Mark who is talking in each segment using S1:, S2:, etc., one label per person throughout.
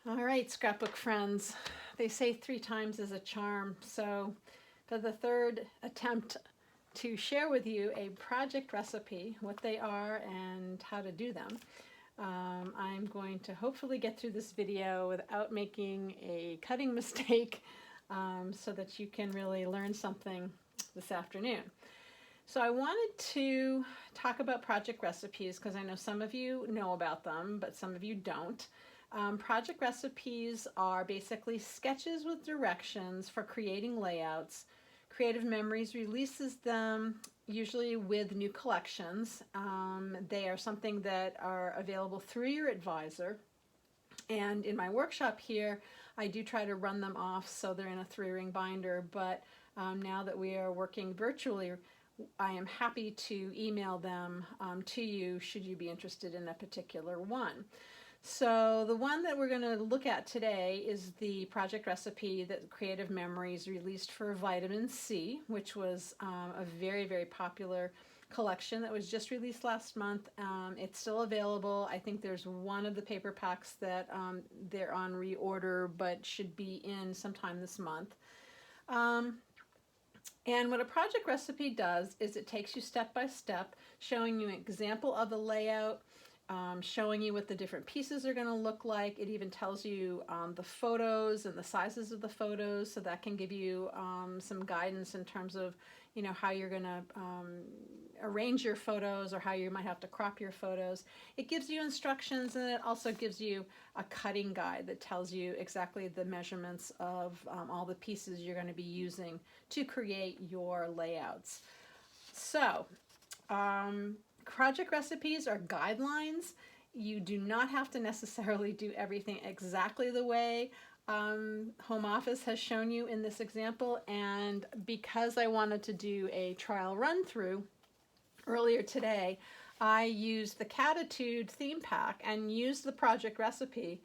S1: All right, scrapbook friends. They say 3 times is a charm. So, for the third attempt to share with you a project recipe, what they are and how to do them, I'm going to hopefully get through this video without making a cutting mistake so that you can really learn something this afternoon. So I wanted to talk about project recipes because I know some of you know about them, but some of you don't. Project recipes are basically sketches with directions for creating layouts. Creative Memories releases them usually with new collections. They are something that are available through your advisor. And in my workshop here, I do try to run them off so they're in a 3-ring binder, but now that we are working virtually, I am happy to email them to you should you be interested in a particular one. So the one that we're going to look at today is the project recipe that Creative Memories released for vitamin C, which was a very, very popular collection that was just released last month. It's still available. I think there's one of the paper packs that they're on reorder but should be in sometime this month. And what a project recipe does is it takes you step by step, showing you an example of the layout, showing you what the different pieces are going to look like. It even tells you the photos and the sizes of the photos, so that can give you some guidance in terms of, you know, how you're going to arrange your photos or how you might have to crop your photos. It gives you instructions, and it also gives you a cutting guide that tells you exactly the measurements of all the pieces you're going to be using to create your layouts. So, project recipes are guidelines. You do not have to necessarily do everything exactly the way Home Office has shown you in this example, and because I wanted to do a trial run through earlier today, I used the Catitude theme pack and used the project recipe,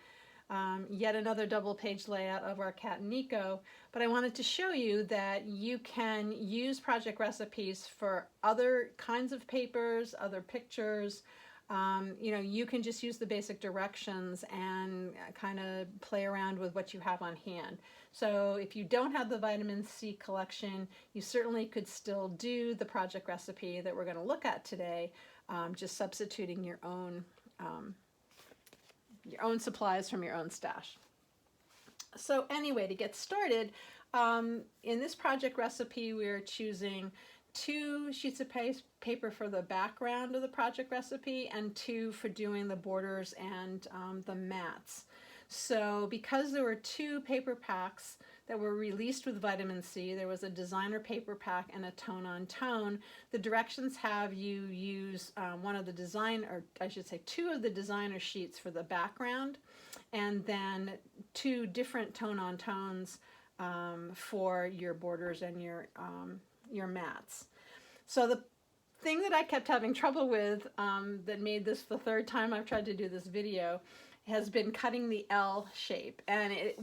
S1: yet another double page layout of our cat Nico. But I wanted to show you that you can use project recipes for other kinds of papers, other pictures. You know, you can just use the basic directions and kind of play around with what you have on hand. So if you don't have the vitamin C collection, you certainly could still do the project recipe that we're going to look at today, just substituting your own supplies from your own stash. So anyway, to get started, in this project recipe, we're choosing 2 sheets of paper for the background of the project recipe and 2 for doing the borders and the mats. So because there were 2 paper packs that were released with vitamin C, there was a designer paper pack and a tone on tone. The directions have you use one of the design, or I should say 2 of the designer sheets for the background, and then 2 different tone on tones for your borders and your mats. So the thing that I kept having trouble with that made this the 3rd time I've tried to do this video has been cutting the L shape, and it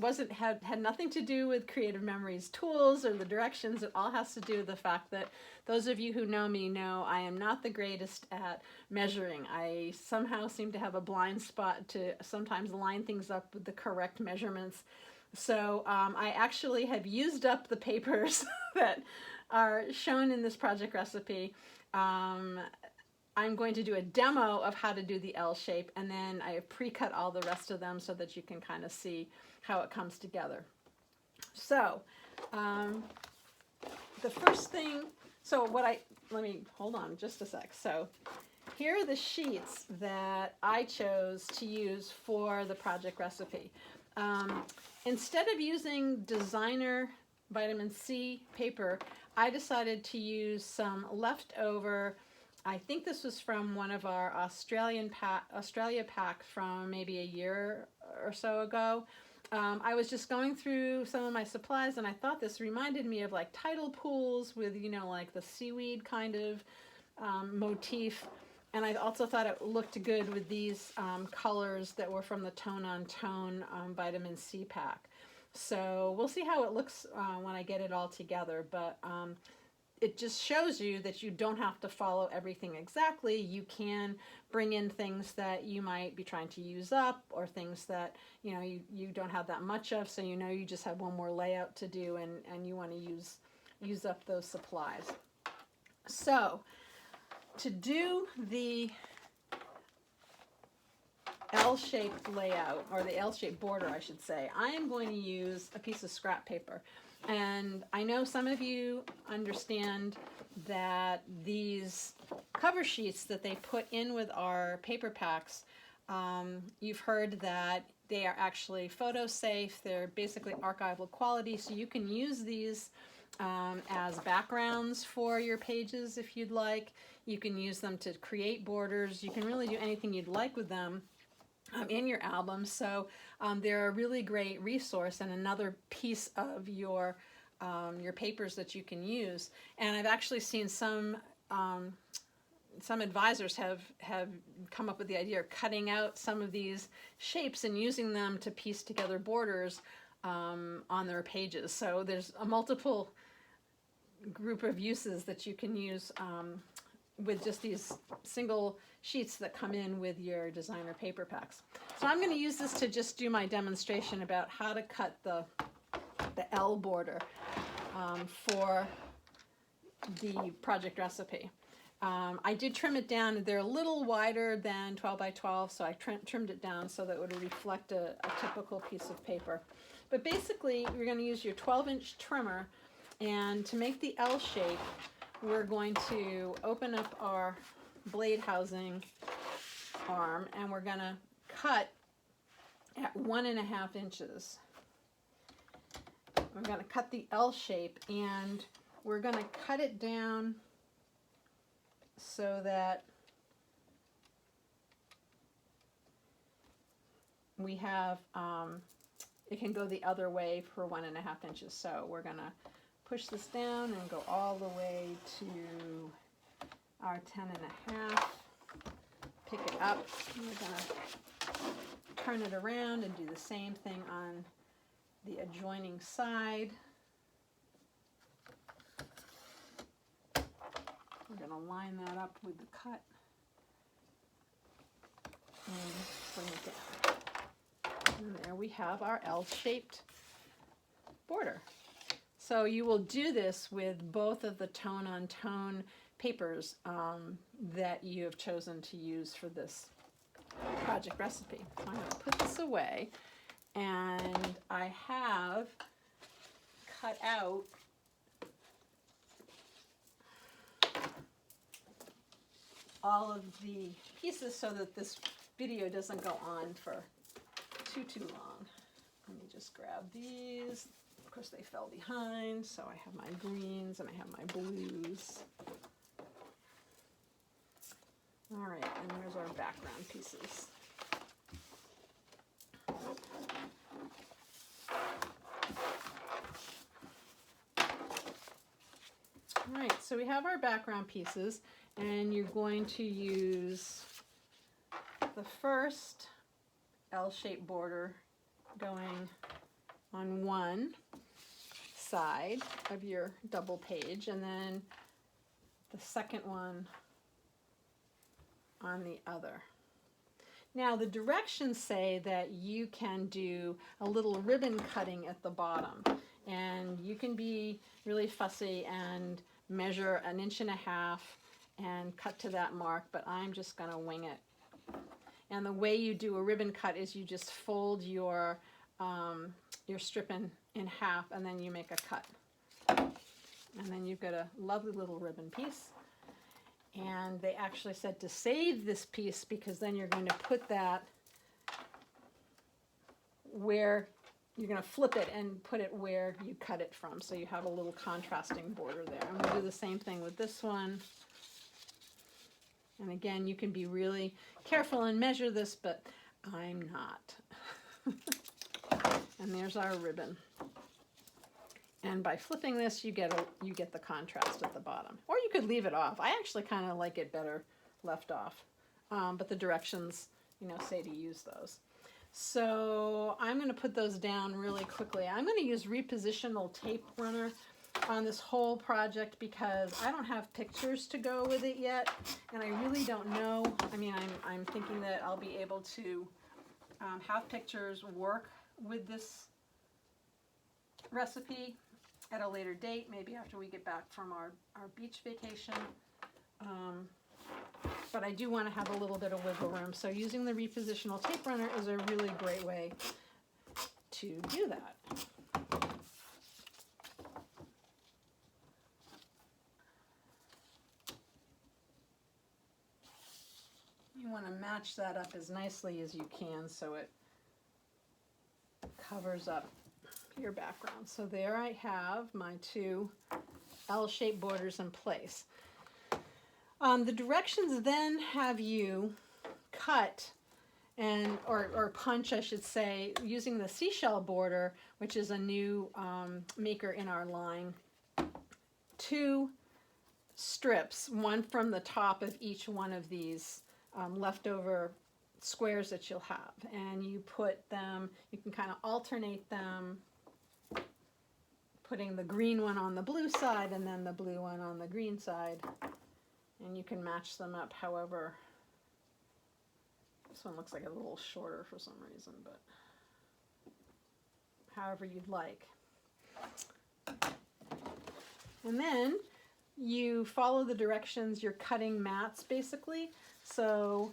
S1: had nothing to do with Creative Memories tools or the directions. It all has to do with the fact that those of you who know me know I am not the greatest at measuring. I somehow seem to have a blind spot to sometimes line things up with the correct measurements. So I actually have used up the papers that are shown in this project recipe. I'm going to do a demo of how to do the L shape, and then I have pre-cut all the rest of them so that you can kind of see how it comes together. So the first thing, let me, hold on just a sec. So here are the sheets that I chose to use for the project recipe. Instead of using designer vitamin C paper, I decided to use some leftover, I think this was from one of our Australia pack from maybe a year or so ago. I was just going through some of my supplies, and I thought this reminded me of like tidal pools with, you know, like the seaweed kind of motif. And I also thought it looked good with these colors that were from the Tone on Tone vitamin C pack. So we'll see how it looks when I get it all together. But it just shows you that you don't have to follow everything exactly. You can bring in things that you might be trying to use up, or things that you don't have that much of, so you just have one more layout to do, and you want to use up those supplies. So to do the L-shaped layout, or the L-shaped border I should say, I am going to use a piece of scrap paper. And I know some of you understand that these cover sheets that they put in with our paper packs, you've heard that they are actually photo safe. They're basically archival quality, so you can use these as backgrounds for your pages if you'd like. You can use them to create borders. You can really do anything you'd like with them in your album. So they're a really great resource and another piece of your papers that you can use. And I've actually seen some advisors have come up with the idea of cutting out some of these shapes and using them to piece together borders on their pages. So there's a multiple group of uses that you can use with just these single sheets that come in with your designer paper packs. So I'm going to use this to just do my demonstration about how to cut the L border for the project recipe. I did trim it down. They're a little wider than 12 by 12, so I trimmed it down so that it would reflect a typical piece of paper. But basically, you're going to use your 12-inch trimmer, and to make the L shape, we're going to open up our blade housing arm, and we're going to cut at 1.5 inches. We're going to cut the L shape, and we're going to cut it down so that we have, it can go the other way for 1.5 inches. So we're going to push this down and go all the way to our 10.5. Pick it up. And we're going to turn it around and do the same thing on the adjoining side. We're going to line that up with the cut and bring it down. And there we have our L-shaped border. So you will do this with both of the tone-on-tone papers that you have chosen to use for this project recipe. So I'm going to put this away, and I have cut out all of the pieces so that this video doesn't go on for too long. Let me just grab these. Of course, they fell behind, so I have my greens and I have my blues. All right, and there's our background pieces. All right, so we have our background pieces, and you're going to use the first L-shaped border going on one side of your double page, and then the second one on the other. Now the directions say that you can do a little ribbon cutting at the bottom, and you can be really fussy and measure 1.5 inches and cut to that mark, but I'm just going to wing it. And the way you do a ribbon cut is you just fold your strip in half, and then you make a cut. And then you've got a lovely little ribbon piece. And they actually said to save this piece, because then you're going to put that where you're going to flip it and put it where you cut it from, so you have a little contrasting border there. And we'll do the same thing with this one. And again, you can be really careful and measure this, but I'm not. And there's our ribbon. And by flipping this, you get the contrast at the bottom. Or you could leave it off. I actually kind of like it better left off. But the directions, say to use those. So I'm going to put those down really quickly. I'm going to use repositional tape runner. on this whole project because I don't have pictures to go with it yet, and I really don't know. I mean, I'm thinking that I'll be able to have pictures work with this recipe at a later date, maybe after we get back from our beach vacation. But I do want to have a little bit of wiggle room, so using the repositional tape runner is a really great way to do that. You want to match that up as nicely as you can so it covers up your background. So there I have my two L-shaped borders in place. The directions then have you cut or punch, I should say, using the seashell border, which is a new maker in our line, 2 strips, one from the top of each one of these leftover squares that you'll have, and you put them, you can kind of alternate them, putting the green one on the blue side and then the blue one on the green side, and you can match them up however. This one looks like a little shorter for some reason, but however you'd like. And then you follow the directions. You're cutting mats basically, so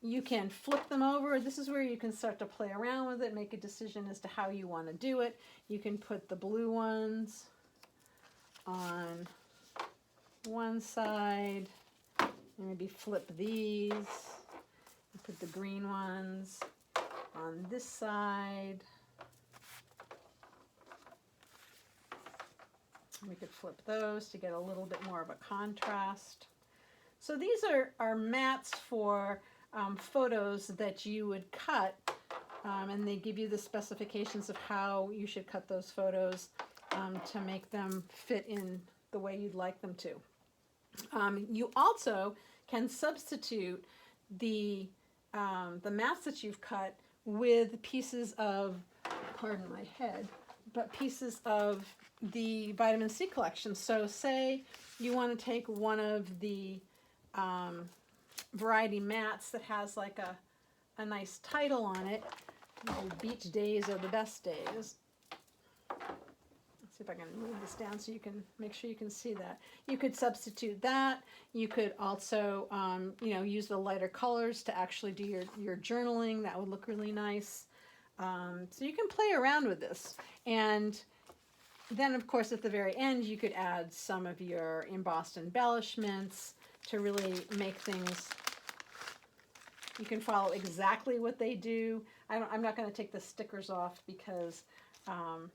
S1: you can flip them over. This is where you can start to play around with it, make a decision as to how you want to do it. You can put the blue ones on one side, and maybe flip these. Put the green ones on this side. We could flip those to get a little bit more of a contrast. So these are mats for photos that you would cut, and they give you the specifications of how you should cut those photos to make them fit in the way you'd like them to. You also can substitute the mats that you've cut with pieces of, pardon my head, but pieces of the vitamin C collection. So say you want to take one of the variety mats that has like a nice title on it, Beach Days Are the Best Days. Let's see if I can move this down so you can make sure you can see that. You could substitute that. You could also use the lighter colors to actually do your journaling. That would look really nice. So you can play around with this. And then, of course, at the very end, you could add some of your embossed embellishments to really make things. You can follow exactly what they do. I'm not going to take the stickers off because I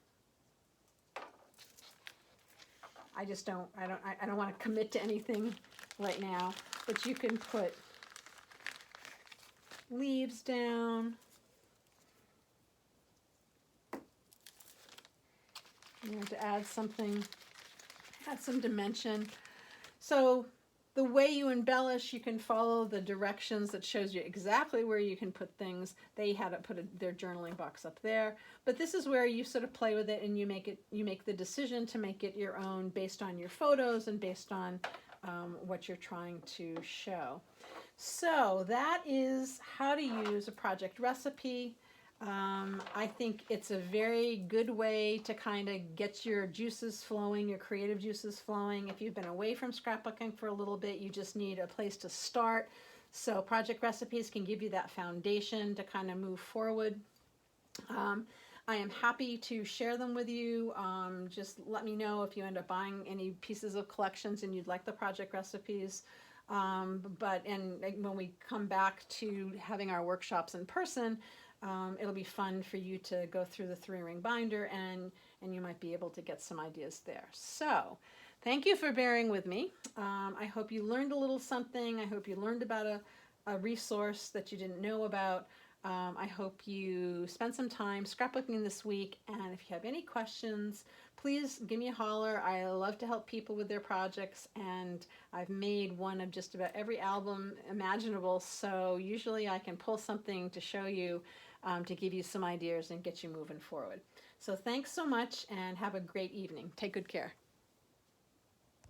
S1: just don't want to commit to anything right now. But you can put leaves down. You have to add something, add some dimension. So the way you embellish, you can follow the directions that shows you exactly where you can put things. They had to put their journaling box up there, but this is where you sort of play with it and you make the decision to make it your own based on your photos and based on what you're trying to show. So that is how to use a project recipe. I think it's a very good way to kind of get your juices flowing, your creative juices flowing. If you've been away from scrapbooking for a little bit, you just need a place to start. So project recipes can give you that foundation to kind of move forward. I am happy to share them with you. Just let me know if you end up buying any pieces of collections and you'd like the project recipes. But when we come back to having our workshops in person, it'll be fun for you to go through the 3-ring binder and you might be able to get some ideas there. So thank you for bearing with me. I hope you learned a little something. I hope you learned about a resource that you didn't know about. I hope you spend some time scrapbooking this week, and if you have any questions, please give me a holler. I love to help people with their projects, and I've made one of just about every album imaginable, so usually I can pull something to show you to give you some ideas and get you moving forward. So thanks so much and have a great evening. Take good care.